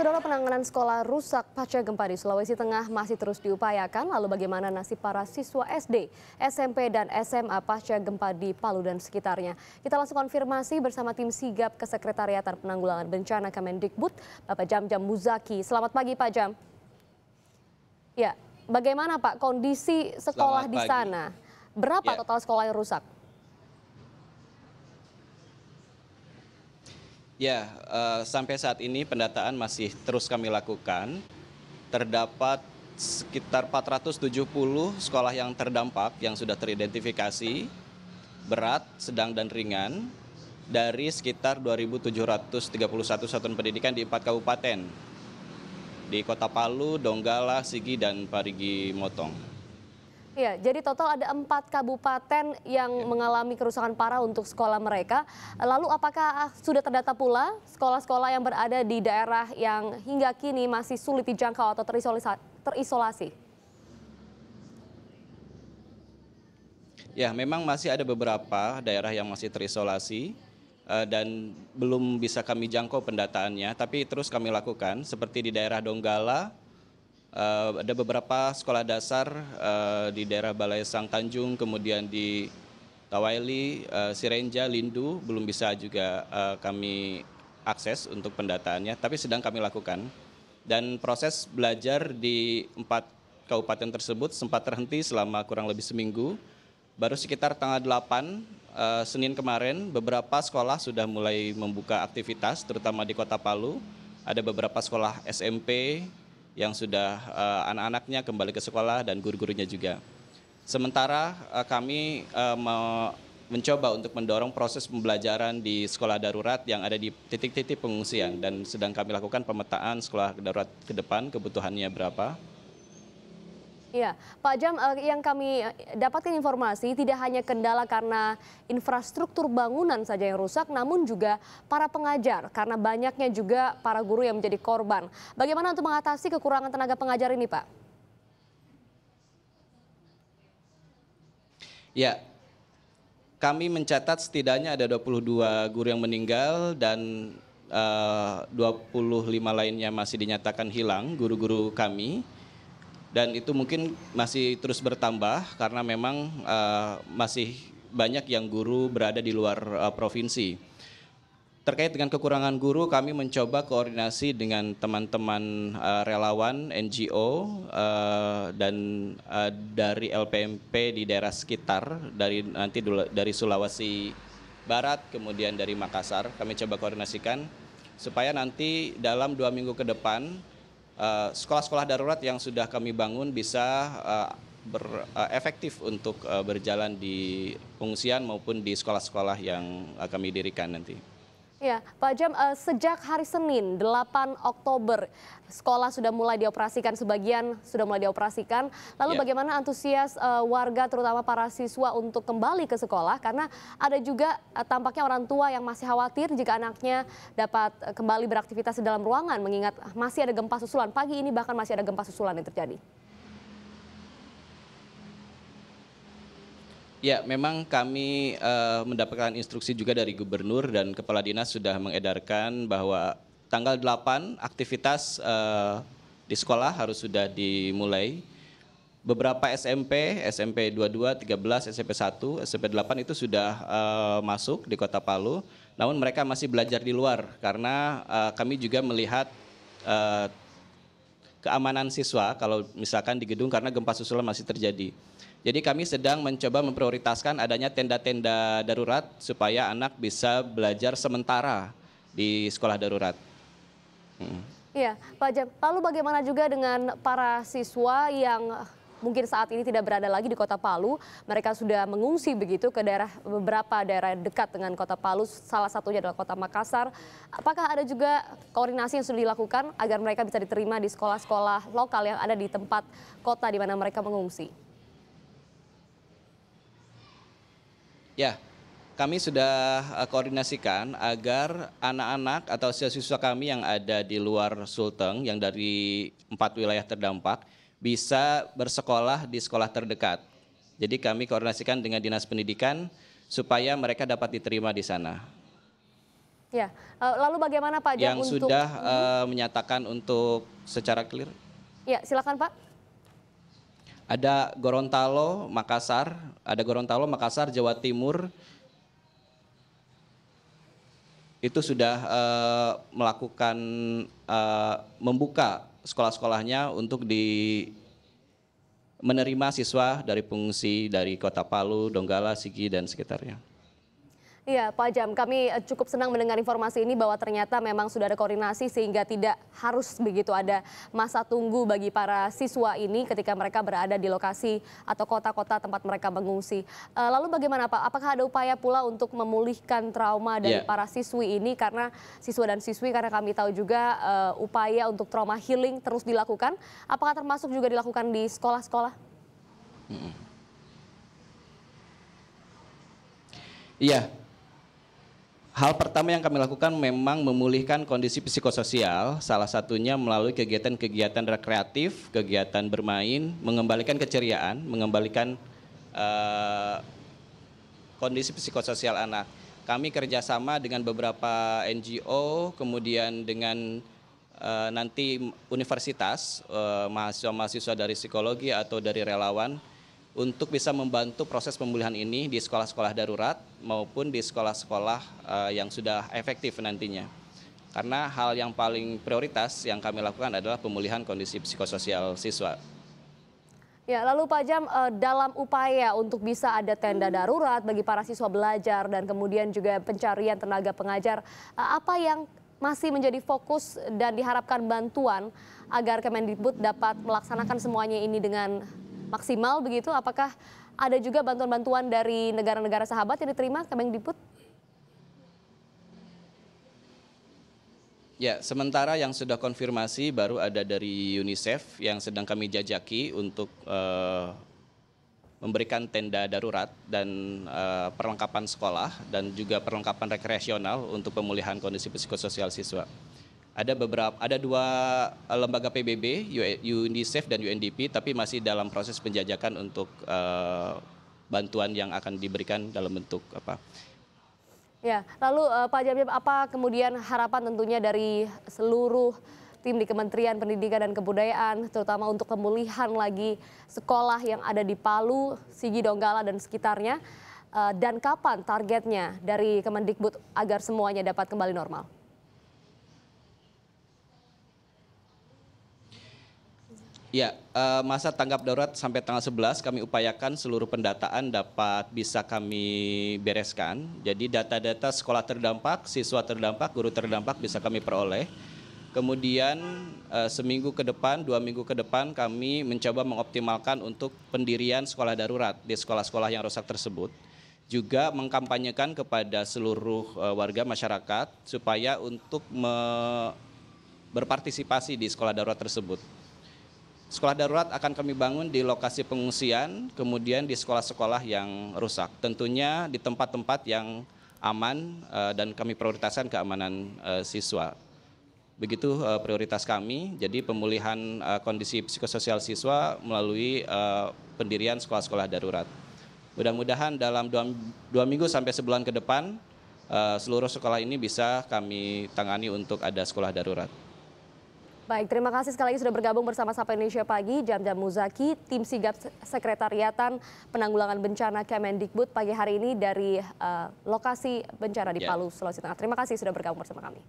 Saudara, penanganan sekolah rusak pasca gempa di Sulawesi Tengah masih terus diupayakan. Lalu bagaimana nasib para siswa SD, SMP, dan SMA pasca gempa di Palu dan sekitarnya? Kita langsung konfirmasi bersama tim sigap Kesekretariatan Penanggulangan Bencana Kemendikbud, Bapak Jamjam Muzaki. Selamat pagi, Pak Jam. Ya, bagaimana Pak kondisi sekolah Selamat di pagi. sana? Berapa Ya, total sekolah yang rusak? sampai saat ini pendataan masih terus kami lakukan. Terdapat sekitar 470 sekolah yang terdampak yang sudah teridentifikasi, berat, sedang, dan ringan, dari sekitar 2.731 satuan pendidikan di 4 kabupaten, di Kota Palu, Donggala, Sigi, dan Parigi Motong. Ya, jadi total ada 4 kabupaten yang mengalami kerusakan parah untuk sekolah mereka. Lalu apakah sudah terdata pula sekolah-sekolah yang berada di daerah yang hingga kini masih sulit dijangkau atau terisolasi? Ya, memang masih ada beberapa daerah yang masih terisolasi dan belum bisa kami jangkau pendataannya, tapi terus kami lakukan. Seperti di daerah Donggala, ada beberapa sekolah dasar di daerah Balai Sang Tanjung, kemudian di Tawaili, Sirenja, Lindu, belum bisa juga kami akses untuk pendataannya, tapi sedang kami lakukan. Dan proses belajar di 4 kabupaten tersebut sempat terhenti selama kurang lebih seminggu. Baru sekitar tanggal 8 Senin kemarin, beberapa sekolah sudah mulai membuka aktivitas, terutama di Kota Palu. Ada beberapa sekolah SMP yang sudah anak-anaknya kembali ke sekolah dan guru-gurunya juga. Sementara kami mencoba untuk mendorong proses pembelajaran di sekolah darurat yang ada di titik-titik pengungsian, dan sedang kami lakukan pemetaan sekolah darurat ke depan, kebutuhannya berapa. Ya, Pak Jam, yang kami dapatkan informasi tidak hanya kendala karena infrastruktur bangunan saja yang rusak, namun juga para pengajar karena banyaknya juga para guru yang menjadi korban. Bagaimana untuk mengatasi kekurangan tenaga pengajar ini, Pak? Ya, kami mencatat setidaknya ada 22 guru yang meninggal dan 25 lainnya masih dinyatakan hilang, guru-guru kami. Dan itu mungkin masih terus bertambah karena memang masih banyak yang guru berada di luar provinsi. Terkait dengan kekurangan guru, kami mencoba koordinasi dengan teman-teman relawan, NGO, dan dari LPMP di daerah sekitar, dari Sulawesi Barat, kemudian dari Makassar. Kami coba koordinasikan supaya nanti dalam 2 minggu ke depan, sekolah-sekolah darurat yang sudah kami bangun bisa efektif untuk berjalan di pengungsian maupun di sekolah-sekolah yang kami dirikan nanti. Ya, Pak Jam, sejak hari Senin 8 Oktober sekolah sudah mulai dioperasikan, sebagian sudah mulai dioperasikan. Lalu bagaimana antusias warga terutama para siswa untuk kembali ke sekolah? Karena ada juga tampaknya orang tua yang masih khawatir jika anaknya dapat kembali beraktivitas di dalam ruangan, mengingat masih ada gempa susulan. Pagi ini bahkan masih ada gempa susulan yang terjadi. Ya, memang kami mendapatkan instruksi juga dari gubernur dan kepala dinas sudah mengedarkan bahwa tanggal 8 aktivitas di sekolah harus sudah dimulai. Beberapa SMP 22, 13, SMP 1, SMP 8 itu sudah masuk di Kota Palu, namun mereka masih belajar di luar karena kami juga melihat keamanan siswa kalau misalkan di gedung karena gempa susulan masih terjadi. Jadi kami sedang mencoba memprioritaskan adanya tenda-tenda darurat supaya anak bisa belajar sementara di sekolah darurat. Iya, Pak Jam. Lalu bagaimana juga dengan para siswa yang mungkin saat ini tidak berada lagi di Kota Palu? Mereka sudah mengungsi begitu ke beberapa daerah dekat dengan Kota Palu, salah satunya adalah Kota Makassar. Apakah ada juga koordinasi yang sudah dilakukan agar mereka bisa diterima di sekolah-sekolah lokal yang ada di tempat kota di mana mereka mengungsi? Ya, kami sudah koordinasikan agar anak-anak atau siswa kami yang ada di luar Sulteng, yang dari 4 wilayah terdampak, bisa bersekolah di sekolah terdekat. Jadi kami koordinasikan dengan Dinas Pendidikan supaya mereka dapat diterima di sana. Ya, lalu bagaimana Pak Jam yang untuk sudah menyatakan untuk secara clear. ya, silakan Pak. Ada Gorontalo, Makassar, Jawa Timur, itu sudah melakukan membuka sekolah-sekolahnya untuk menerima siswa dari pengungsi dari Kota Palu, Donggala, Sigi, dan sekitarnya. Iya Pak Jam, kami cukup senang mendengar informasi ini bahwa ternyata memang sudah ada koordinasi sehingga tidak harus begitu ada masa tunggu bagi para siswa ini ketika mereka berada di lokasi atau kota-kota tempat mereka mengungsi. Lalu bagaimana Pak, apakah ada upaya pula untuk memulihkan trauma dari para siswi ini karena siswa dan siswi, karena kami tahu juga upaya untuk trauma healing terus dilakukan, apakah termasuk juga dilakukan di sekolah-sekolah? Iya. Hal pertama yang kami lakukan memang memulihkan kondisi psikososial, salah satunya melalui kegiatan-kegiatan rekreatif, kegiatan bermain, mengembalikan keceriaan, mengembalikan kondisi psikososial anak. Kami kerjasama dengan beberapa NGO, kemudian dengan nanti universitas, mahasiswa-mahasiswa dari psikologi atau dari relawan, untuk bisa membantu proses pemulihan ini di sekolah-sekolah darurat maupun di sekolah-sekolah yang sudah efektif nantinya. Karena hal yang paling prioritas yang kami lakukan adalah pemulihan kondisi psikososial siswa. Ya, lalu Pak Jam, dalam upaya untuk bisa ada tenda darurat bagi para siswa belajar dan kemudian juga pencarian tenaga pengajar, apa yang masih menjadi fokus dan diharapkan bantuan agar Kemendikbud dapat melaksanakan semuanya ini dengan maksimal begitu? Apakah ada juga bantuan-bantuan dari negara-negara sahabat yang diterima Kemendikbud? Ya, sementara yang sudah konfirmasi baru ada dari UNICEF yang sedang kami jajaki untuk memberikan tenda darurat dan perlengkapan sekolah dan juga perlengkapan rekreasional untuk pemulihan kondisi psikososial siswa. Ada dua lembaga PBB, UNICEF dan UNDP, tapi masih dalam proses penjajakan untuk bantuan yang akan diberikan dalam bentuk apa. Ya, lalu Pak Jam, apa kemudian harapan tentunya dari seluruh tim di Kementerian Pendidikan dan Kebudayaan, terutama untuk pemulihan lagi sekolah yang ada di Palu, Sigi, Donggala, dan sekitarnya, dan kapan targetnya dari Kemendikbud agar semuanya dapat kembali normal? Ya, masa tanggap darurat sampai tanggal 11 kami upayakan seluruh pendataan dapat bisa kami bereskan. Jadi data-data sekolah terdampak, siswa terdampak, guru terdampak bisa kami peroleh. Kemudian seminggu ke depan, 2 minggu ke depan kami mencoba mengoptimalkan untuk pendirian sekolah darurat di sekolah-sekolah yang rusak tersebut. Juga mengkampanyekan kepada seluruh warga masyarakat supaya untuk berpartisipasi di sekolah darurat tersebut. Sekolah darurat akan kami bangun di lokasi pengungsian, kemudian di sekolah-sekolah yang rusak. Tentunya di tempat-tempat yang aman dan kami prioritaskan keamanan siswa. Begitu prioritas kami, jadi pemulihan kondisi psikososial siswa melalui pendirian sekolah-sekolah darurat. Mudah-mudahan dalam 2 minggu sampai sebulan ke depan, seluruh sekolah ini bisa kami tangani untuk ada sekolah darurat. Baik, terima kasih sekali lagi sudah bergabung bersama Sapa Indonesia Pagi, Jam-Jam Muzaki, tim sigap Sekretariatan Penanggulangan Bencana Kemendikbud pagi hari ini dari lokasi bencana di Palu, Sulawesi Tengah. Terima kasih sudah bergabung bersama kami.